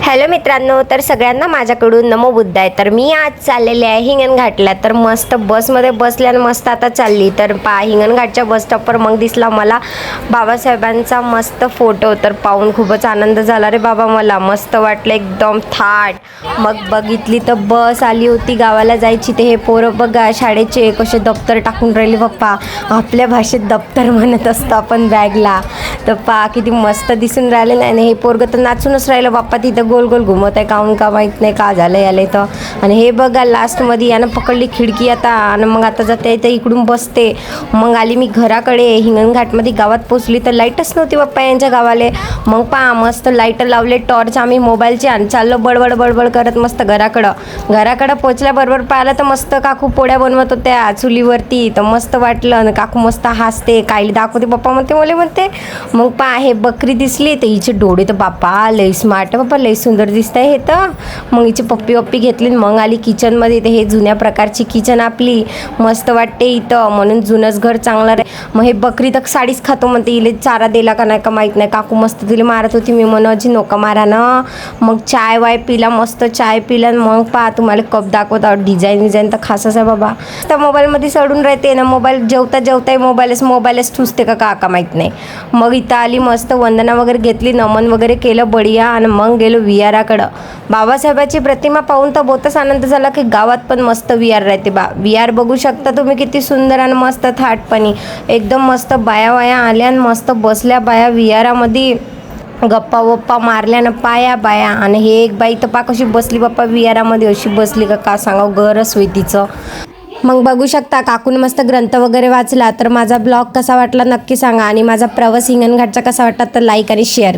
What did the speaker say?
Hello मित्रांनो, तर सगळ्यांना माझ्याकडून नमो बुद्धाय। तर मी आज चाललेले आहे हिंगणघाटला। तर मस्त बसमध्ये बसल्यानं मस्त आता चालली। तर हिंगणघाटच्या बस स्टॉपवर मग दिसला मला बाबासाहेबांचा मस्त फोटो। तर पाहून खूपच आनंद झाला रे बाबा, मला मस्त वाटलं एकदम थाट। मग बघितली तर बस आली होती गावाला जायची। ते हे पोरं बघा शाळेचे कसे दप्तर टाकून राहिले पप्पा, आपल्या भाषेत दप्तर म्हणत असतो आपण बॅगला। तर किती मस्त दिसून राहिले नाही। हे पोरगं तर नाचूनच राहिलं बाप्पा, तिथं गोल गोल घुमत आहे, काहून का माहीत नाही का झालं याले तर। आणि हे बघा लास्टमध्ये यानं पकडली खिडकी आता, आणि मग आता जाते तर इकडून बसते। मग आली मी घराकडे। हिंगणघाटमध्ये गावात पोचली तर लाईटच नव्हती बाप्पा यांच्या गावाले। मग मस्त लाईट लावले, टॉर्च आम्ही मोबाईलचे, आणि चाललो बडबड बडबड करत मस्त घराकडं पोचल्याबरोबर पाहिलं तर मस्त काकू पोळ्या बनवत होत्या चुलीवरती। तर मस्त वाटलं, आणि काकू मस्त हसते, कायली दाखवते पप्पा म्हणते, मला म्हणते। मग हे बकरी दिसली तर हिचे डोळे तर बाप्पा लई स्मार्ट बाप्पा, लई सुंदर दिसत आहे हे तर। मग हिची पप्पी घेतली, मग आली किचनमध्ये। तर हे जुन्या प्रकारची किचन आपली मस्त वाटते इथं, म्हणून जुनंच घर चांगलं रे। मग हे बकरी तर साडीच खातो म्हणते, इले चारा दिला का नाही का माहीत नाही। काकू मस्त तिला मारत होती, मी म्हणायची नोका मारा ना। मग चाय वाय पिला, मस्त चाय पिला। मग तुम्हाला कप दाखवता, डिझाईन तर खासच आहे बाबा। तर मोबाईलमध्ये सडून राहते ना, मोबाईल जेवता मोबाईलच ठुसते का माहीत नाही। मग इथं आली, मस्त वंदना वगैरे घेतली, नमन वगैरे केलं बढिया, आणि मग गेलो विहाराकडं। बाबासाहेबाची प्रतिमा पाहून तर बहुतच आनंद झाला की गावात पण मस्त विहार राहते विहार बघू शकता तुम्ही, किती सुंदर आणि मस्त थाटपणी एकदम मस्त। बाया आल्या आणि मस्त बसल्या बाया विहारामध्ये, गप्पा वप्पा मारल्यानं बाया। आणि हे एक बाई तर कशी बसली बाप्पा विहारामध्ये, अशी बसली का सांगावं, गरज होई तिचं। मग बघू शकता काकून मस्त ग्रंथ वगैरे वाचला। तर माझा ब्लॉग कसा वाटला नक्की सांगा, आणि माझा प्रवास हिंगणघाटचा कसा वाटला तर लाईक आणि शेअर